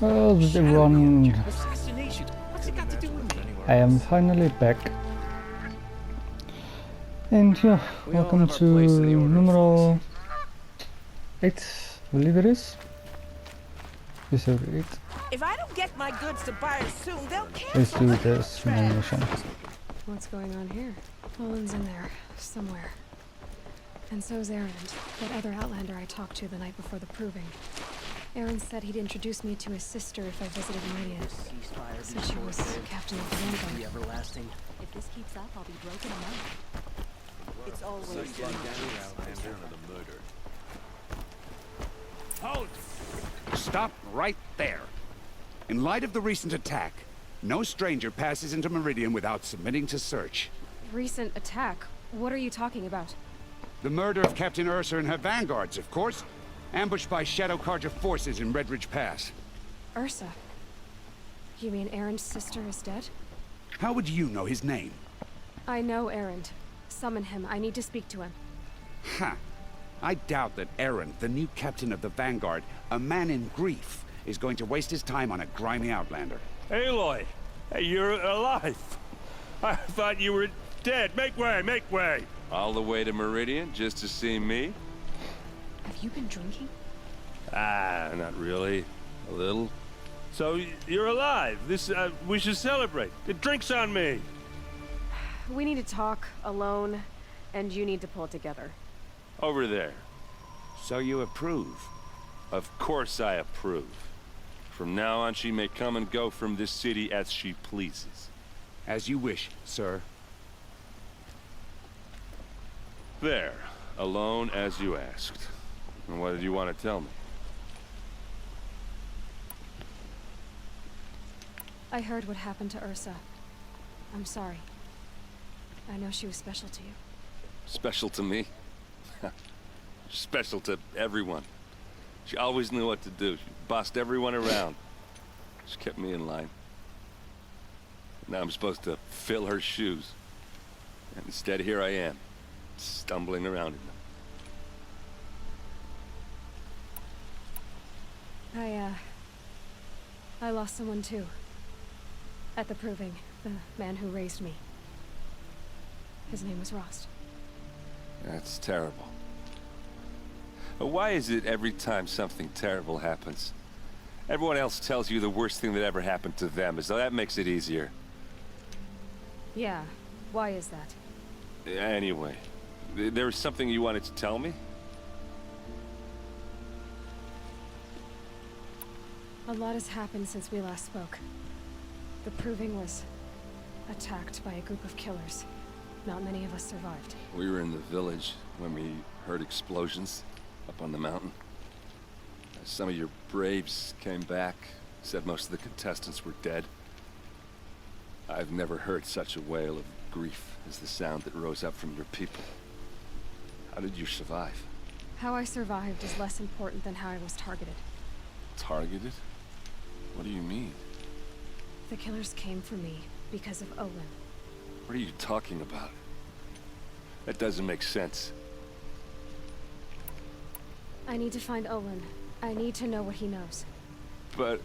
How's everyone? Assassination. What's it got to do with me? I am finally back. And yeah, We all welcome have our to place in the order of numero 8, I believe it is. Episode 8. If I don't get my goods to buyers soon, they'll Let's cancel do the this contract. animation. What's going on here? Olin's in there, somewhere. And so's Erend, that other Outlander I talked to the night before the proving. Erend said he'd introduce me to his sister if I visited Meridian. Ceasefire Said she was captain of the be Vanguard. everlasting. If this keeps up, I'll be broken a month. It's always Halt! Stop right there. In light of the recent attack, no stranger passes into Meridian without submitting to search. Recent attack? What are you talking about? The murder of Captain Ursa and her vanguards, of course. Ambushed by Shadow Carja forces in Redridge Pass. Ursa? You mean Erend's sister is dead? How would you know his name? I know Erend. Summon him. I need to speak to him. Ha! I doubt that Aaron, the new captain of the Vanguard, a man in grief, is going to waste his time on a grimy outlander. Aloy! Hey, you're alive! I thought you were dead. Make way, make way! All the way to Meridian just to see me? Have you been drinking? Ah, not really. A little. So, you're alive. We should celebrate. The drink's on me. We need to talk, alone, and you need to pull it together. Over there. So you approve? Of course I approve. From now on, she may come and go from this city as she pleases. As you wish, sir. There. Alone as you asked. And what did you want to tell me? I heard what happened to Ursa. I'm sorry. I know she was special to you. Special to me? Special to everyone. She always knew what to do. She bossed everyone around. She kept me in line. Now I'm supposed to fill her shoes. And instead, here I am, stumbling around in them. I lost someone too. At the proving, the man who raised me. His name was Rost. That's terrible. But why is it every time something terrible happens, everyone else tells you the worst thing that ever happened to them, as though that makes it easier? Yeah, why is that? Anyway, there was something you wanted to tell me? A lot has happened since we last spoke. The proving was attacked by a group of killers. Not many of us survived. We were in the village when we heard explosions up on the mountain. Some of your braves came back, said most of the contestants were dead. I've never heard such a wail of grief as the sound that rose up from your people. How did you survive? How I survived is less important than how I was targeted. Targeted? What do you mean? The killers came for me because of Olin. What are you talking about? That doesn't make sense. I need to find Olin. I need to know what he knows. But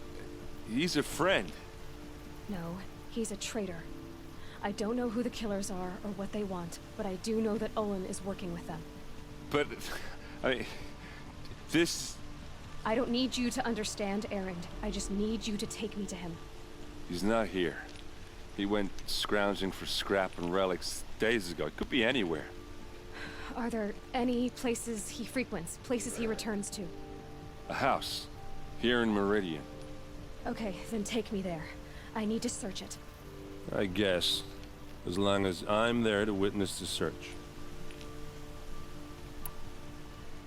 he's a friend. No, he's a traitor. I don't know who the killers are or what they want, but I do know that Olin is working with them. But, I mean, this... I don't need you to understand Erend. I just need you to take me to him. He's not here. He went scrounging for scrap and relics days ago. It could be anywhere. Are there any places he frequents, places he returns to? A house. Here in Meridian. Okay, then take me there. I need to search it. I guess. As long as I'm there to witness the search.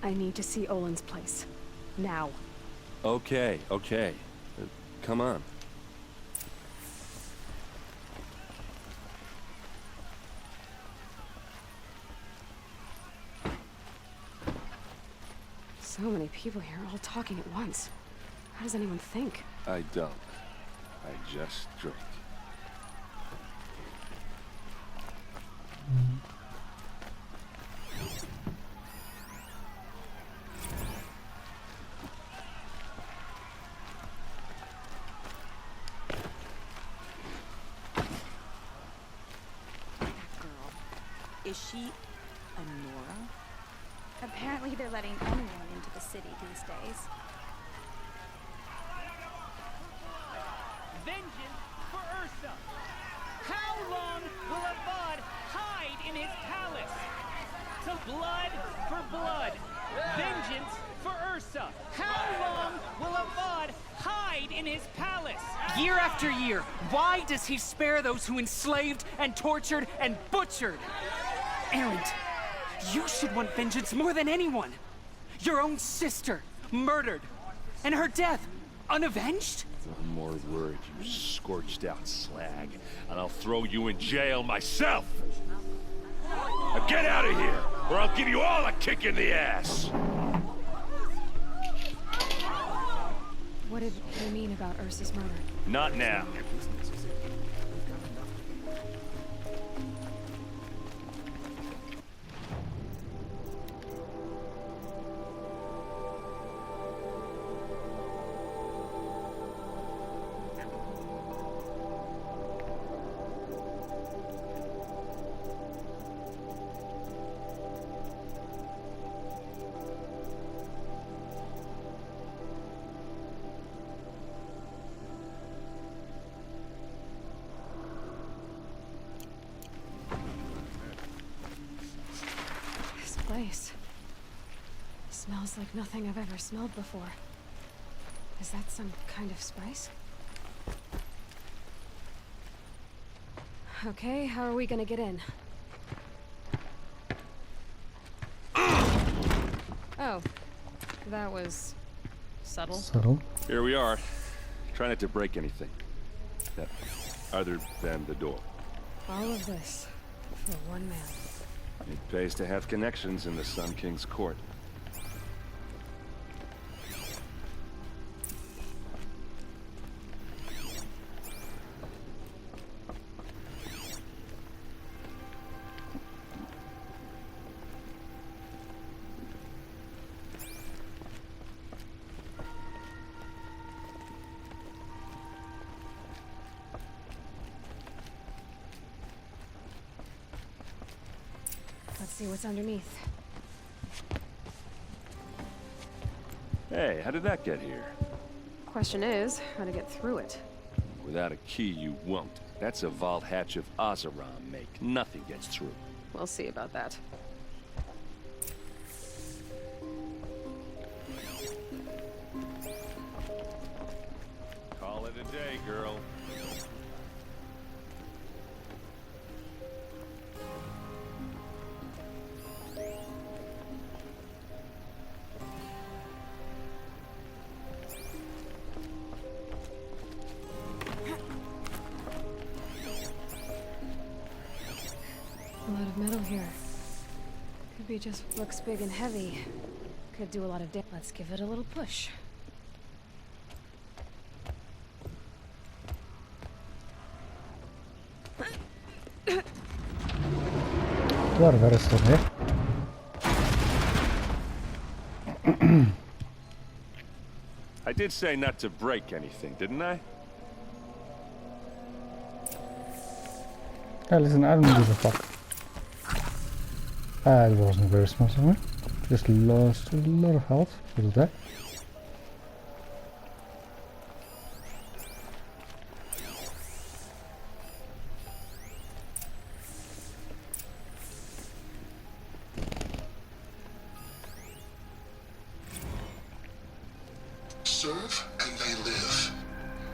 I need to see Olin's place. Now. Okay, okay. Come on. So many people here, all talking at once. How does anyone think? I don't. I just drink. Is she a Nora? Apparently they're letting anyone into the city these days. Vengeance for Ursa! How long will Avad hide in his palace? So blood for blood. Vengeance for Ursa. How long will Avad hide in his palace? Year after year, why does he spare those who enslaved and tortured and butchered? Erend, you should want vengeance more than anyone. Your own sister, murdered, and her death, unavenged? One more word, you scorched out slag, and I'll throw you in jail myself! Now get out of here, or I'll give you all a kick in the ass! What did he mean about Ursa's murder? Not now. This place smells like nothing I've ever smelled before. Is that some kind of spice? Okay, how are we gonna get in? Oh, that was subtle. Subtle. Here we are. Try not to break anything. Yeah, other than the door. All of this for one man. It pays to have connections in the Sun King's court. Let's see what's underneath. Hey, how did that get here? Question is, how to get through it. Without a key, you won't. That's a vault hatch of Oseram make. Nothing gets through. We'll see about that. Call it a day, girl. A lot of metal here. Could be just looks big and heavy. Could do a lot of damage. Let's give it a little push. Var arası ne? I did say not to break anything, didn't I? Yeah, listen, I don't give a fuck. It wasn't very smart of me. Just lost a lot of health because of that. Serve and they live.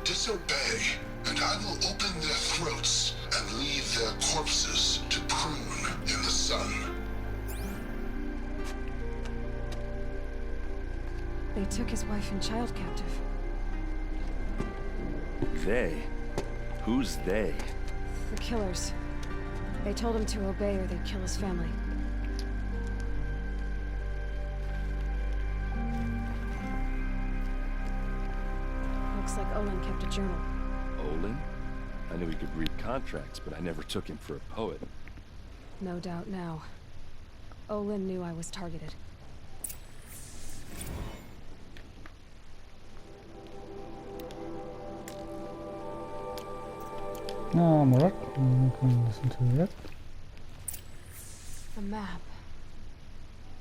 Disobey, and I will open their throats and leave their corpses to prune in the sun. They took his wife and child captive. They? Who's they? The killers. They told him to obey or they'd kill his family. Looks like Olin kept a journal. Olin? I knew he could read contracts, but I never took him for a poet. No doubt now. Olin knew I was targeted. No, I'm alright. I'm not going to listen to that.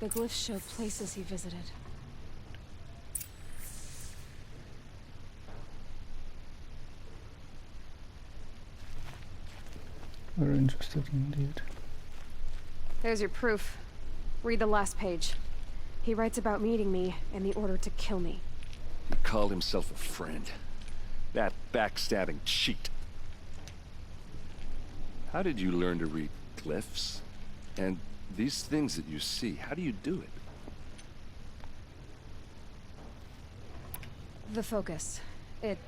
The glyphs show places he visited. Very interested indeed. There's your proof. Read the last page. He writes about meeting me and the order to kill me. He called himself a friend. That backstabbing cheat. How did you learn to read glyphs? And these things that you see, how do you do it? The focus. It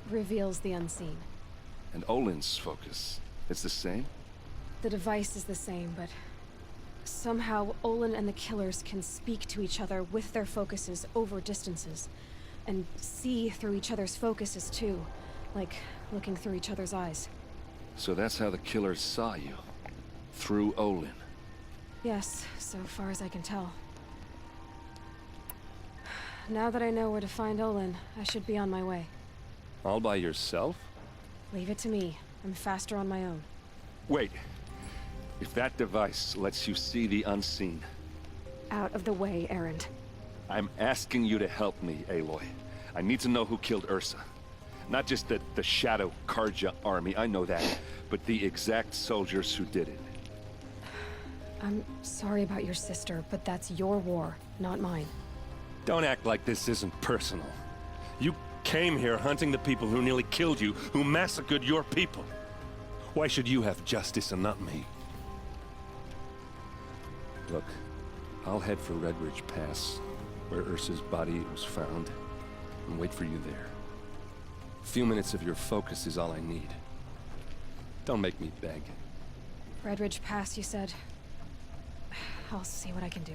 reveals the unseen. And Olin's focus, it's the same? The device is the same, but somehow Olin and the killers can speak to each other with their focuses over distances, and see through each other's focuses too, like looking through each other's eyes. So that's how the killers saw you? Through Olin? Yes, so far as I can tell. Now that I know where to find Olin, I should be on my way. All by yourself? Leave it to me. I'm faster on my own. Wait. If that device lets you see the unseen... Out of the way, Erend. I'm asking you to help me, Aloy. I need to know who killed Ursa. Not just the Shadow Karja army, I know that, but the exact soldiers who did it. I'm sorry about your sister, but that's your war, not mine. Don't act like this isn't personal. You came here hunting the people who nearly killed you, who massacred your people. Why should you have justice and not me? Look, I'll head for Redridge Pass, where Ursa's body was found, and wait for you there. A few minutes of your focus is all I need. Don't make me beg. Redridge Pass, you said? I'll see what I can do.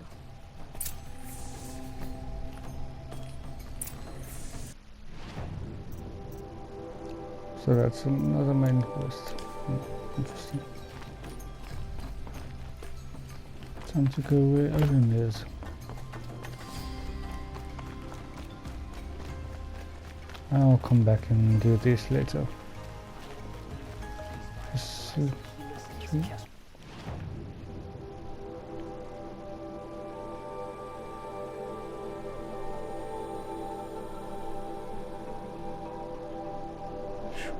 So that's another main quest. Interesting. Time to go where Olin is. I'll come back and do this later. Tree.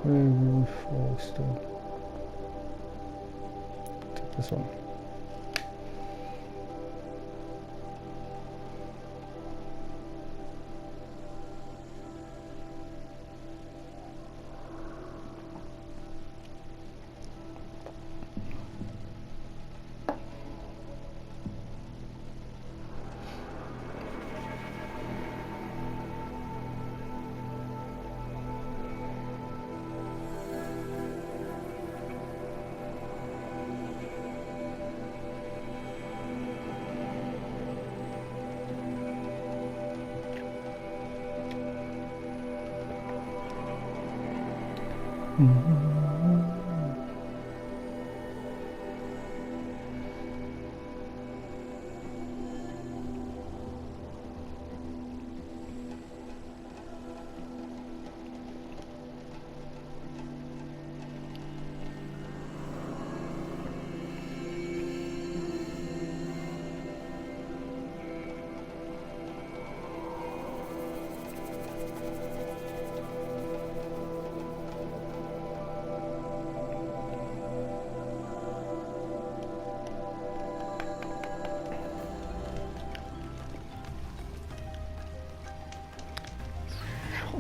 Where will we fall still? Take this one.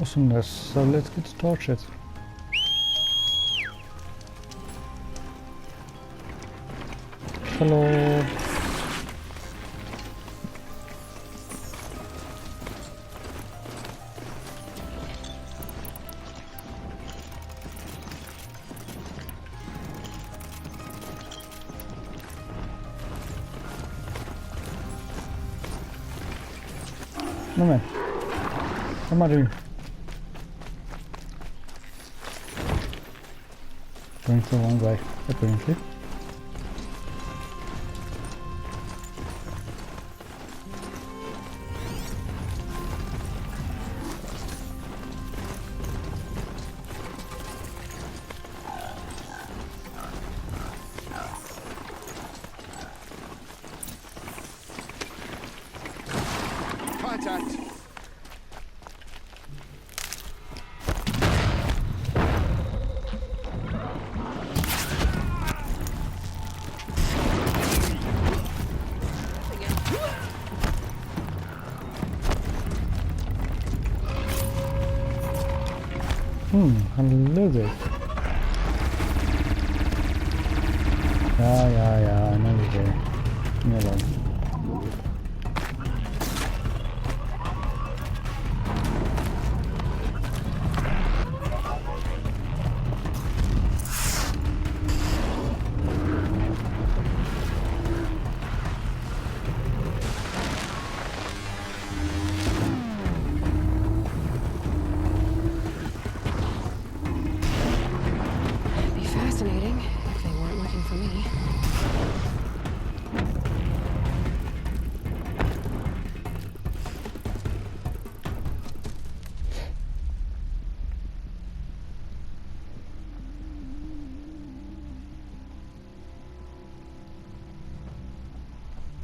Awesomeness, so let's get started. Hello. No man, what am I doing? Going the wrong way, apparently. contact. Hello there. Yeah, I know you're there. Leave me alone. It'd be fascinating if they weren't looking for me.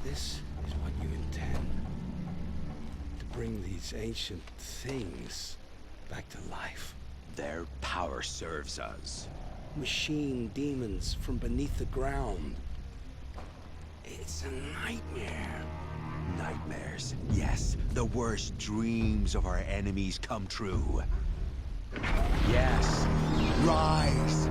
This is what you intend. To bring these ancient things back to life. Their power serves us. Machine demons from beneath the ground. It's a nightmare. Nightmares. Yes, the worst dreams of our enemies come true. Yes, rise!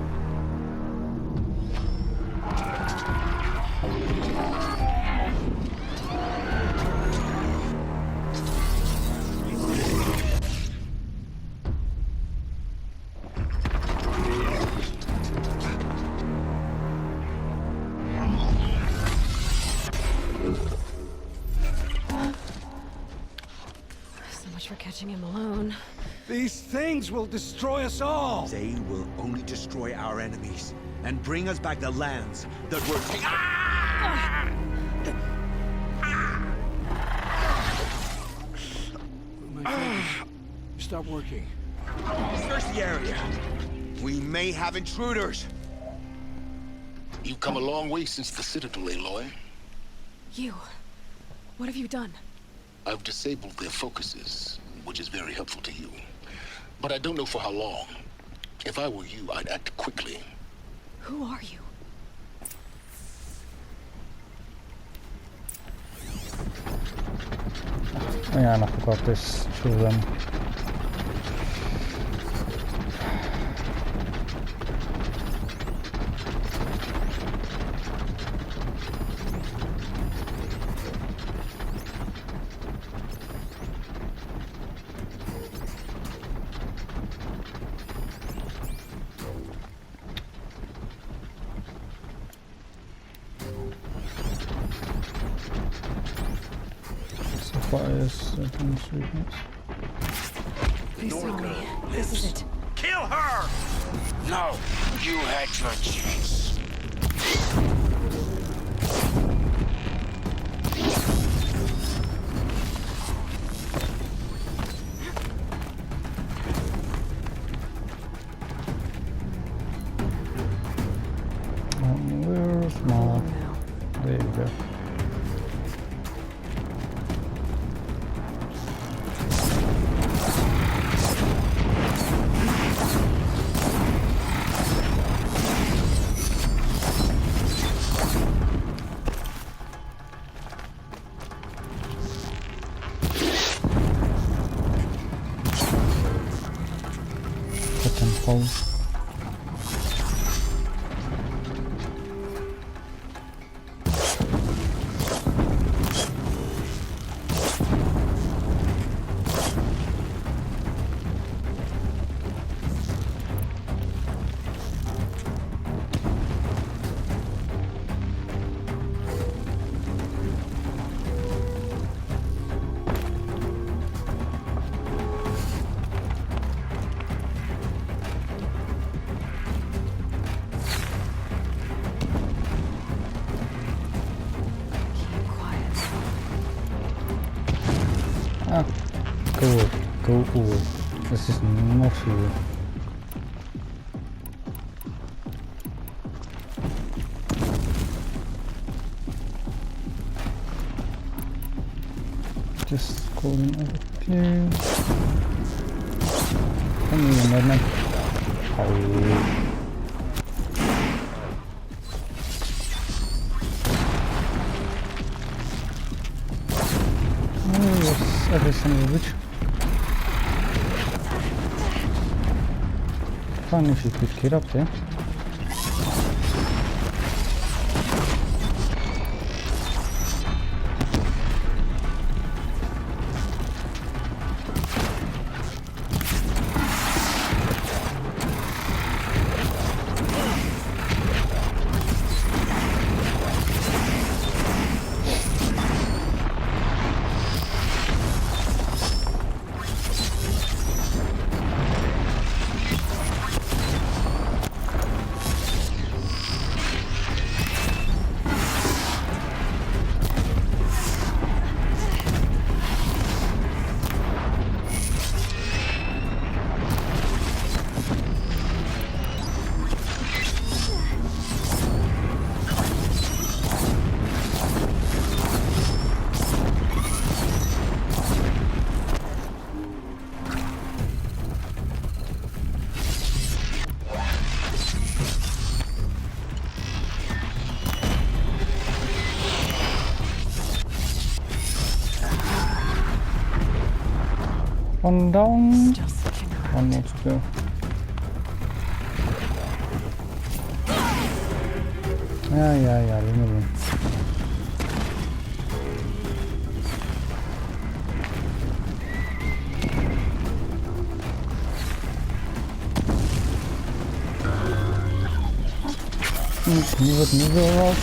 So much for catching him alone. These things will destroy us all! They will only destroy our enemies and bring us back the lands that were My fingers stop working. Search the area. We may have intruders. You've come a long way since the Citadel, Aloy. You. What have you done? I've disabled their focuses, which is very helpful to you. But I don't know for how long. If I were you, I'd act quickly. Who are you? Yeah, I forgot this children. Fires against weakness. Please tell me. This is it. Kill her! No, you had your chance. Where's my... There you go. Holes. Go forward. This is not you. Just calling over you. Come here, madman. Oh. Oh, yes, every single witch. Fun if you could get up there. One down, one more to go. Yeah, leave me alone. Move it around.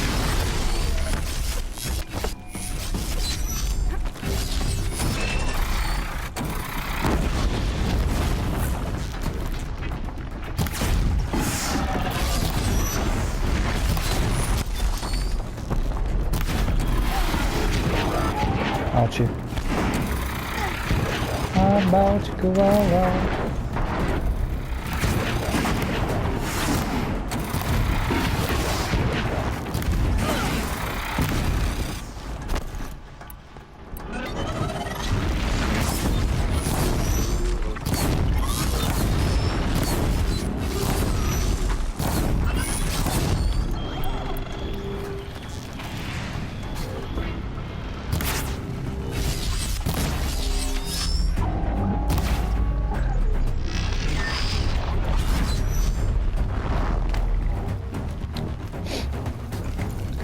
Ouchie. About to go out.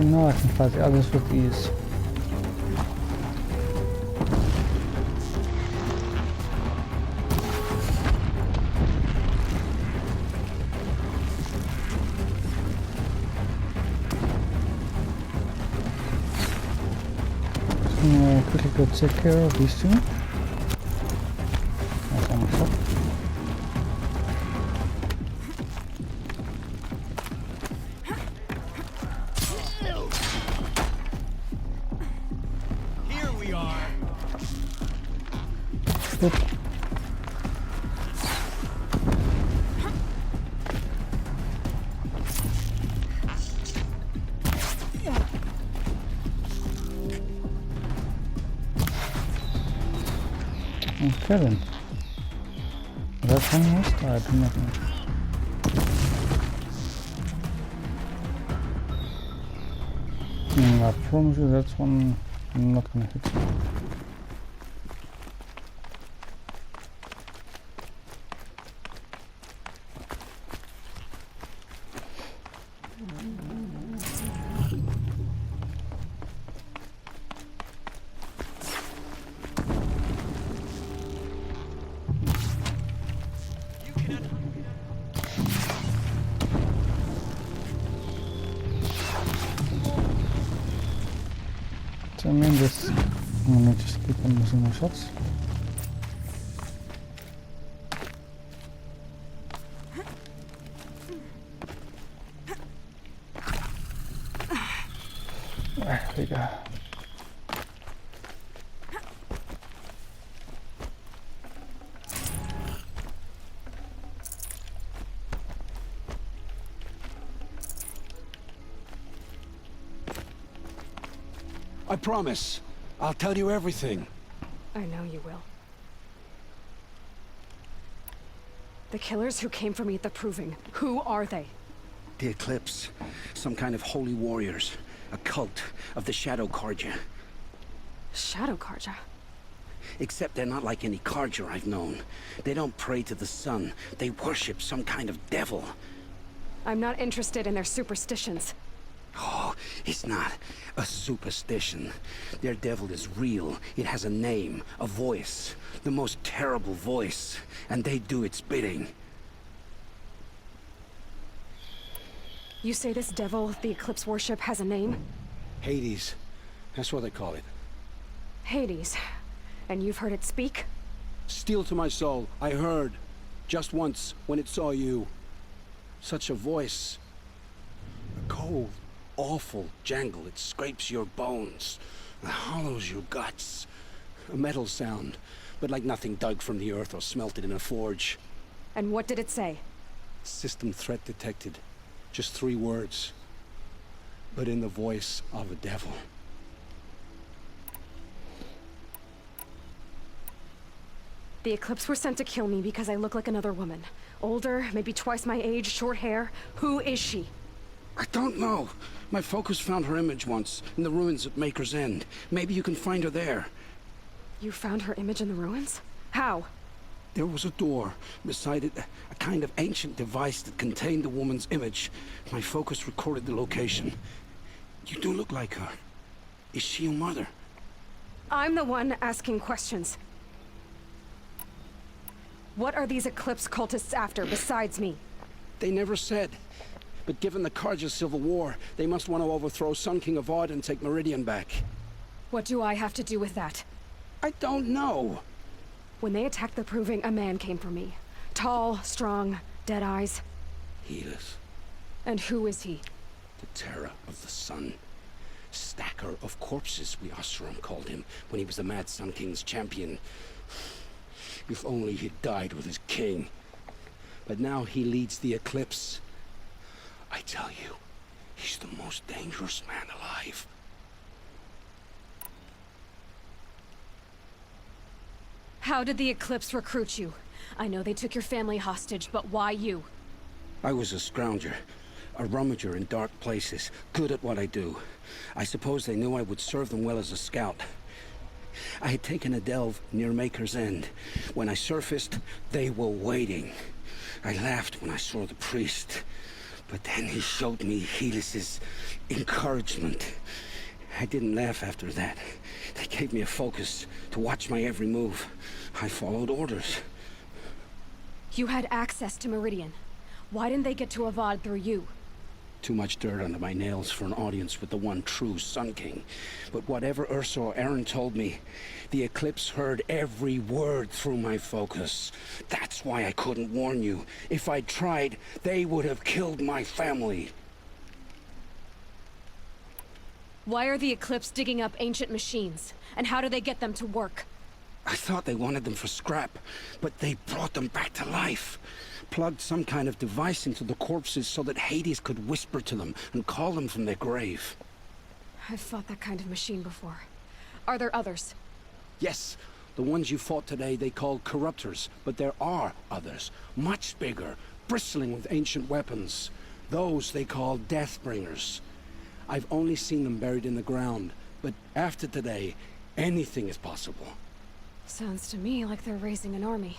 Now I can fight the others with ease. So quickly go take care of these two. That's almost up. Oop. Okay then. That one was tied, nothing. I promise you that's one I'm not gonna hit. So I mean this, I'm gonna just keep on missing my shots. There we go. I promise. I'll tell you everything. I know you will. The killers who came for me at the Proving, who are they? The Eclipse. Some kind of holy warriors. A cult of the Shadow Carja. Shadow Carja? Except they're not like any Carja I've known. They don't pray to the sun. They worship some kind of devil. I'm not interested in their superstitions. Oh, it's not a superstition. Their devil is real. It has a name, a voice. The most terrible voice. And they do its bidding. You say this devil the Eclipse worship has a name? Hades. That's what they call it. Hades. And you've heard it speak? Steel to my soul. I heard. Just once, when it saw you. Such a voice. A cold, awful jangle. It scrapes your bones. It hollows your guts. A metal sound, but like nothing dug from the earth or smelted in a forge. And what did it say? System threat detected. Just 3 words. But in the voice of a devil. The Eclipse were sent to kill me because I look like another woman. Older, maybe twice my age, short hair. Who is she? I don't know. My focus found her image once, in the ruins at Maker's End. Maybe you can find her there. You found her image in the ruins? How? There was a door. Beside it, a kind of ancient device that contained the woman's image. My focus recorded the location. You do look like her. Is she your mother? I'm the one asking questions. What are these Eclipse cultists after, besides me? They never said. But given the Carja Civil War, they must want to overthrow Sun King Avad and take Meridian back. What do I have to do with that? I don't know. When they attacked the Proving, a man came for me. Tall, strong, dead eyes. Helis. And who is he? The Terror of the Sun. Stacker of corpses, we Oseram called him, when he was the Mad Sun King's champion. If only he'd died with his king. But now he leads the Eclipse. I tell you, he's the most dangerous man alive. How did the Eclipse recruit you? I know they took your family hostage, but why you? I was a scrounger, a rummager in dark places, good at what I do. I suppose they knew I would serve them well as a scout. I had taken a delve near Maker's End. When I surfaced, they were waiting. I laughed when I saw the priest, but then he showed me Helis's encouragement. I didn't laugh after that. They gave me a focus to watch my every move. I followed orders. You had access to Meridian. Why didn't they get to Avad through you? Too much dirt under my nails for an audience with the one true Sun King. But whatever Ursa or Aaron told me, the Eclipse heard every word through my focus. That's why I couldn't warn you. If I'd tried, they would have killed my family. Why are the Eclipse digging up ancient machines? And how do they get them to work? I thought they wanted them for scrap, but they brought them back to life. Plugged some kind of device into the corpses so that Hades could whisper to them and call them from their grave. I've fought that kind of machine before. Are there others? Yes, the ones you fought today they called Corruptors, but there are others, much bigger, bristling with ancient weapons. Those they call Deathbringers. I've only seen them buried in the ground, but after today, anything is possible. Sounds to me like they're raising an army.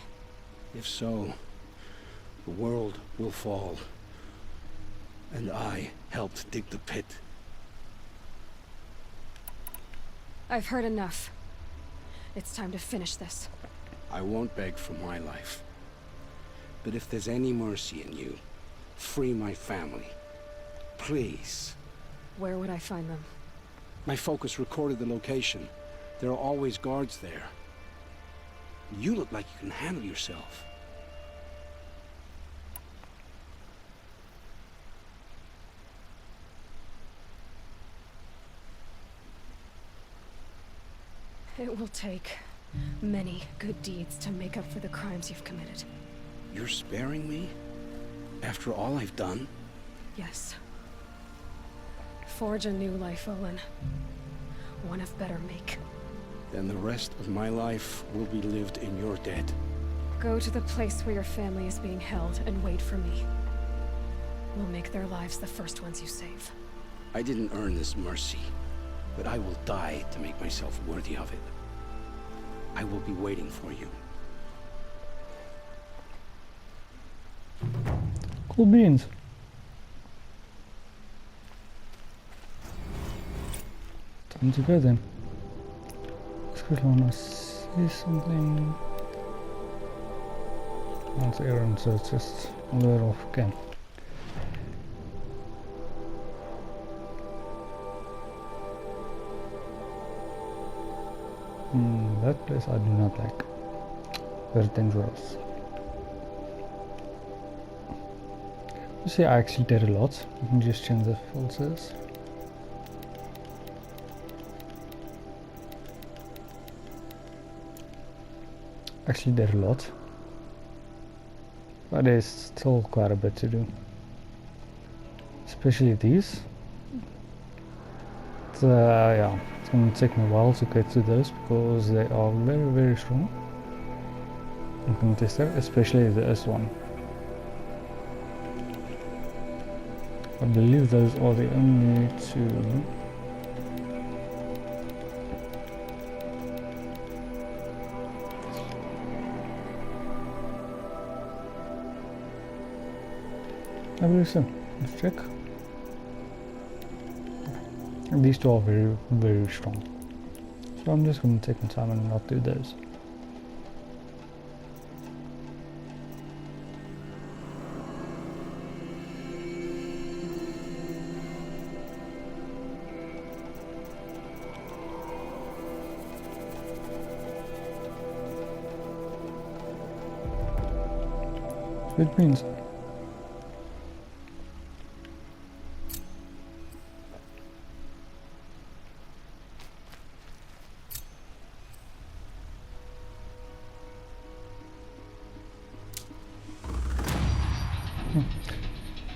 If so, the world will fall. And I helped dig the pit. I've heard enough. It's time to finish this. I won't beg for my life. But if there's any mercy in you, free my family. Please. Where would I find them? My focus recorded the location. There are always guards there. You look like you can handle yourself. It will take many good deeds to make up for the crimes you've committed. You're sparing me? After all I've done? Yes. Forge a new life, Olin. One of better make. then the rest of my life will be lived in your debt. Go to the place where your family is being held and wait for me. We'll make their lives the first ones you save. I didn't earn this mercy, but I will die to make myself worthy of it. I will be waiting for you. Cool beans. Time to go then. Let's quickly wanna see something. That's Aaron, so it's just a little off again. That place I do not like. Very dangerous. You see, I actually did a lot. You can just change the filters. Actually did a lot. But there's still quite a bit to do. Especially these. Yeah, it's going to take me a while to get to those because they are very, very strong and contested, especially this one. I believe those are the only two. I believe so. Let's check. And these two are very, very strong. So I'm just going to take my time and not do those. Good beans.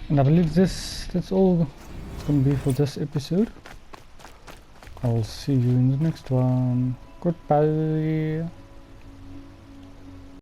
And I believe that's all it's going to be for this episode. I will see you in the next one. Goodbye.